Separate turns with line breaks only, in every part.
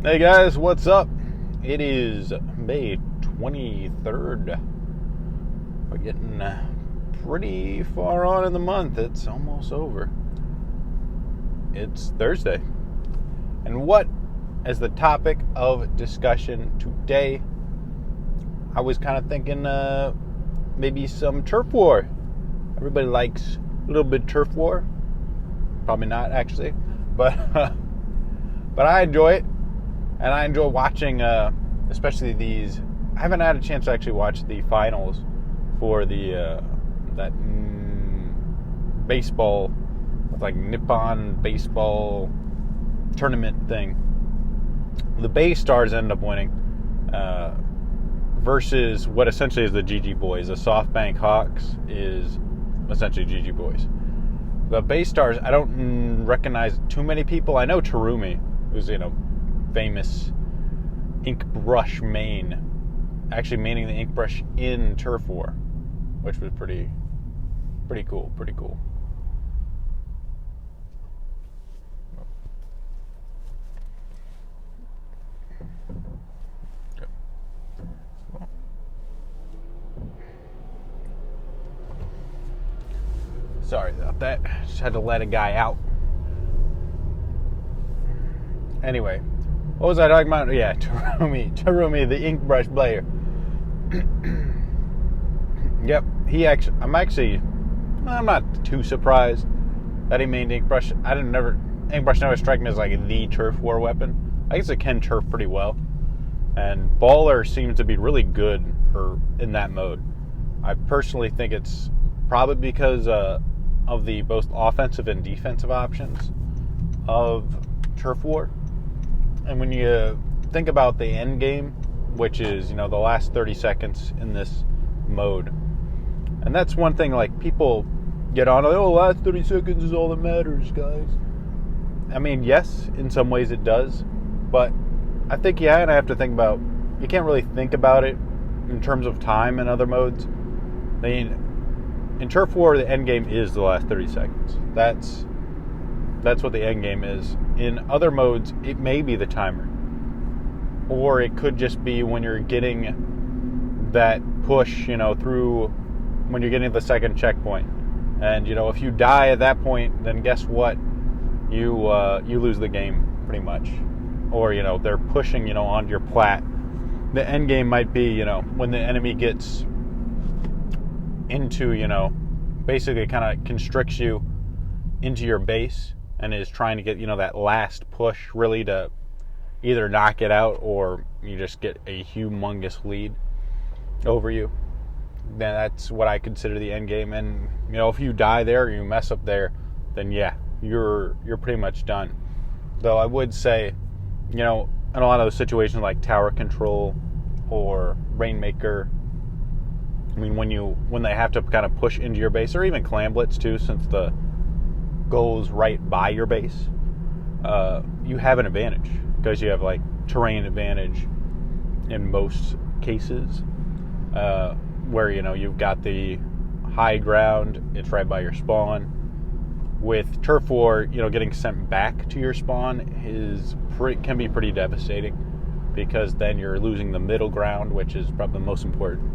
Hey guys, what's up? It is May 23rd. We're getting pretty far on in the month. It's almost over. It's Thursday. And what is the topic of discussion today? I was kind of thinking maybe some turf war. Everybody likes a little bit of turf war. Probably not, actually. But I enjoy it. And I enjoy watching, especially these. I haven't had a chance to actually watch the finals for the that baseball, like Nippon baseball tournament thing. The Bay Stars ended up winning versus what essentially is the GG Boys. The SoftBank Hawks is essentially GG Boys. The Bay Stars, I don't recognize too many people. I know Terumi, who's famous ink brush main, actually maining the ink brush in turf war, which was pretty cool. Sorry about that. Just had to let a guy out. Anyway. What was I talking about? Yeah, Terumi, the ink brush player. Yep, I'm not too surprised that he made ink brush. Ink brush never struck me as like the turf war weapon. I guess it can turf pretty well. And Baller seems to be really good in that mode. I personally think it's probably because of the both offensive and defensive options of turf war. And when you think about the end game, which is, the last 30 seconds in this mode, and that's one thing, like, people get on, the last 30 seconds is all that matters, guys. I mean, yes, in some ways it does, but I think you have to think about, you can't really think about it in terms of time in other modes. I mean, in Turf War, the end game is the last 30 seconds. That's what the end game is. In other modes, it may be the timer. Or it could just be when you're getting that push, through when you're getting to the second checkpoint. And, if you die at that point, then guess what? You lose the game, pretty much. Or, they're pushing, onto your plat. The end game might be, when the enemy gets into, basically kind of constricts you into your base and is trying to get, that last push really to either knock it out or you just get a humongous lead over you. Then that's what I consider the end game. And, if you die there or you mess up there, then yeah, you're pretty much done. Though I would say, in a lot of those situations like tower control or Rainmaker, I mean, when they have to kind of push into your base, or even Clamblitz too, since the goes right by your base, you have an advantage because you have like terrain advantage in most cases, where you've got the high ground, it's right by your spawn. With turf war, getting sent back to your spawn can be pretty devastating, because then you're losing the middle ground, which is probably the most important.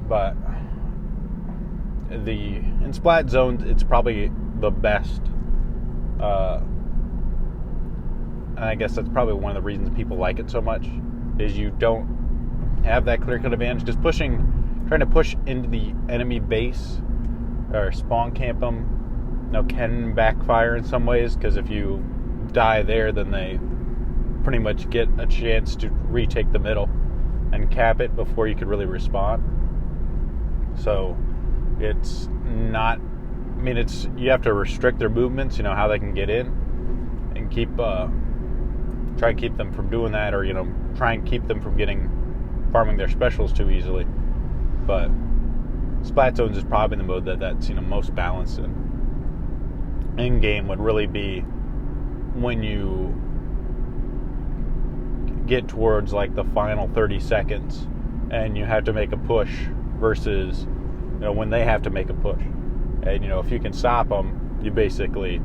But in Splat zones, it's probably the best. And I guess that's probably one of the reasons people like it so much, is you don't have that clear-cut advantage. Because trying to push into the enemy base or spawn camp them, can backfire in some ways. Because if you die there, then they pretty much get a chance to retake the middle and cap it before you could really respawn. So it's not, you have to restrict their movements, how they can get in, and try and keep them from doing that, or, try and keep them from farming their specials too easily. But Splat Zones is probably the mode that's, most balanced in. End game would really be when you get towards like the final 30 seconds and you have to make a push versus, when they have to make a push. And, if you can stop them, you basically,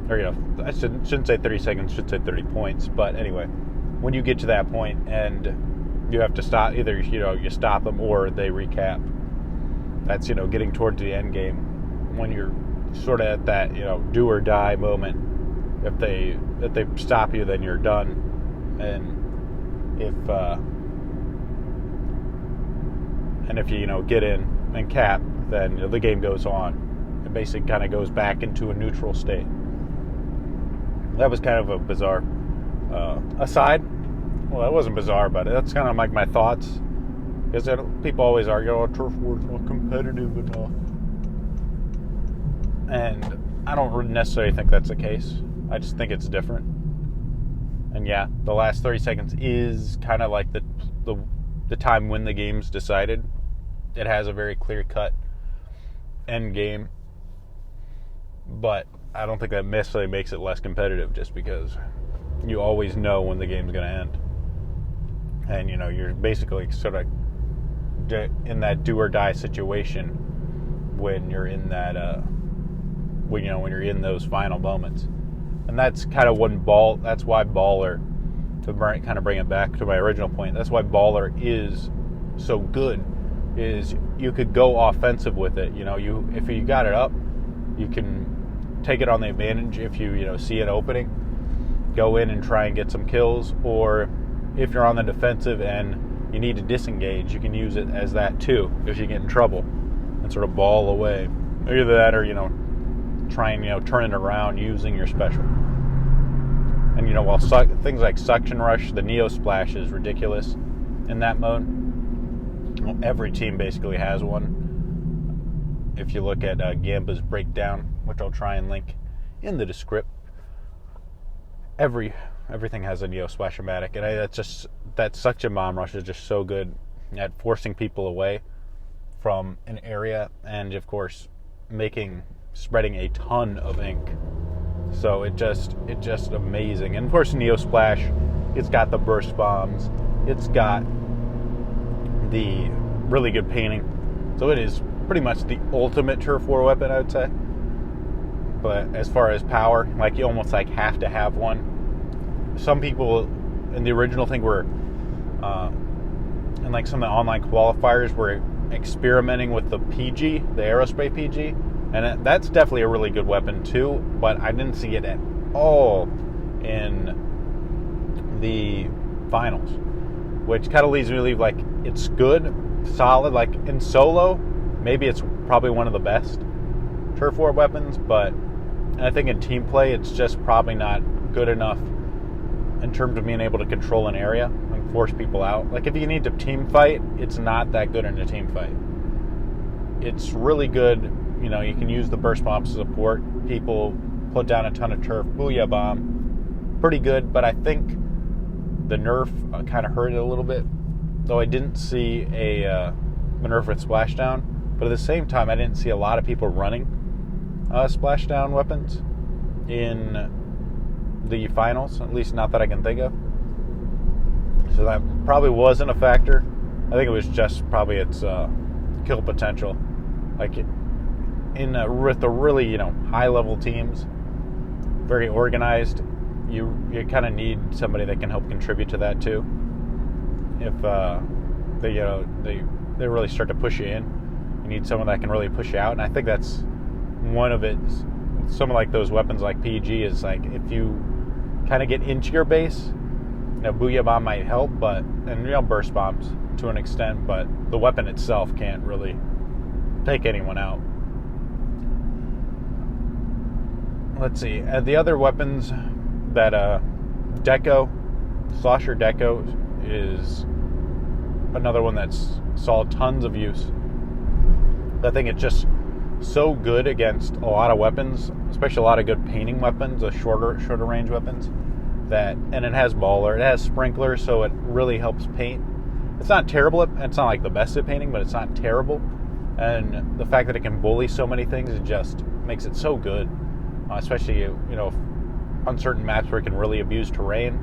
or I shouldn't say 30 seconds, should say 30 points. But anyway, when you get to that point and you have to stop, either you stop them or they recap. That's getting towards the end game when you're sort of at that do or die moment. If they stop you, then you're done, and if you get in and cap, then the game goes on. It basically kind of goes back into a neutral state. That was kind of a bizarre aside. Well, that wasn't bizarre, but that's kind of like my thoughts. Because people always argue, turf war's not competitive enough. And I don't necessarily think that's the case. I just think it's different. And yeah, the last 30 seconds is kind of like the time when the game's decided. It has a very clear-cut end game. But I don't think that necessarily makes it less competitive, just because you always know when the game's going to end. And, you're basically sort of in that do or die situation when you're in that, when you're in those final moments. And that's kind of that's why Baller, to kind of bring it back to my original point, that's why Baller is so good, is you could go offensive with it. If you got it up, you can take it on the advantage. If you see an opening, go in and try and get some kills. Or if you're on the defensive and you need to disengage, you can use it as that too if you get in trouble and sort of ball away. Either that or try and turn it around using your special. And while things like Suction Rush, the Neo Splash is ridiculous in that mode. Well, every team basically has one. If you look at Gamba's breakdown, which I'll try and link in the description, everything has a Neo Splash-o-matic, and that Suction Bomb Rush is just so good at forcing people away from an area, and of course spreading a ton of ink. So it's just amazing. And of course, Neo Splash, it's got the burst bombs, it's got the really good painting. So it is pretty much the ultimate turf war weapon, I would say. But as far as power, you almost have to have one. Some people in the original thing were, and some of the online qualifiers were experimenting with the PG, the Aerospray PG, and that's definitely a really good weapon too, but I didn't see it at all in the finals, which kind of leads me to believe it's good, solid, in solo, maybe it's probably one of the best turf war weapons, but I think in team play it's just probably not good enough in terms of being able to control an area and force people out. If you need to team fight, it's not that good in a team fight. It's really good, you can use the burst bomb to support people, put down a ton of turf, Booyah Bomb, pretty good, but I think the nerf kind of hurt it a little bit, though I didn't see a nerf with splashdown, but at the same time I didn't see a lot of people running splashdown weapons in the finals, at least not that I can think of. So that probably wasn't a factor. I think it was just probably its kill potential. With the really high level teams, very organized, you kind of need somebody that can help contribute to that too. If they really start to push you in, you need someone that can really push you out, and I think that's one of it. Some of those weapons like PG is if you kind of get into your base, Booyah Bomb might help, and burst bombs to an extent, but the weapon itself can't really take anyone out. Let's see, the other weapons that Slosher Deco is another one that's saw tons of use. I think it's just so good against a lot of weapons, especially a lot of good painting weapons, shorter range weapons. And it has Baller, it has Sprinkler, so it really helps paint. It's not terrible. It's not the best at painting, but it's not terrible. And the fact that it can bully so many things, it just makes it so good. Especially on certain maps where it can really abuse terrain.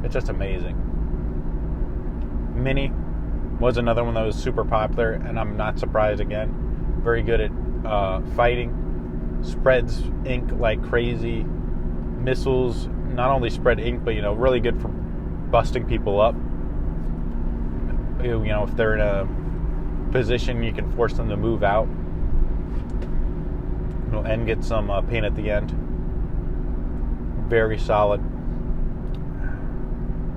It's just amazing. Mini was another one that was super popular, and I'm not surprised again. Very good at fighting, spreads ink like crazy. Missiles not only spread ink, but really good for busting people up. If they're in a position, you can force them to move out. And get some paint at the end. Very solid.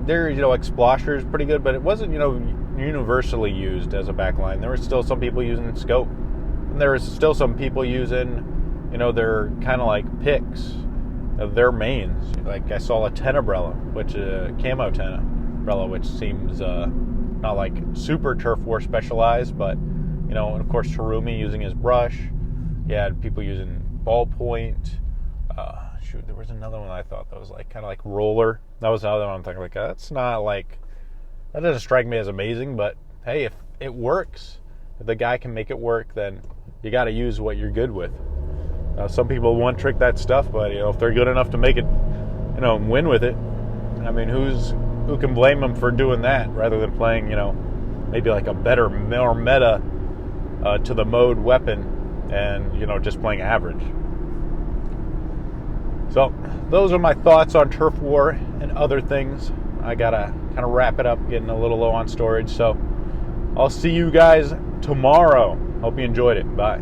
There, like Splosher is pretty good, but it wasn't, universally used as a backline. There were still some people using scope, and there was still some people using, their kind of like picks of their mains. Like I saw a 10 umbrella, which camo 10 umbrella, which seems not like super turf war specialized, but and of course Terumi using his brush. You had people using ballpoint. There was another one I thought that was like kind of like roller. That was another one I'm thinking like that's not like, that doesn't strike me as amazing, but hey, if it works, if the guy can make it work, then you got to use what you're good with. Some people one trick that stuff, but if they're good enough to make it, win with it, I mean, who can blame them for doing that rather than playing, maybe like a better, more meta to the mode weapon and just playing average. So those are my thoughts on turf war and other things. I gotta kind of wrap it up, getting a little low on storage. So I'll see you guys tomorrow. Hope you enjoyed it. Bye.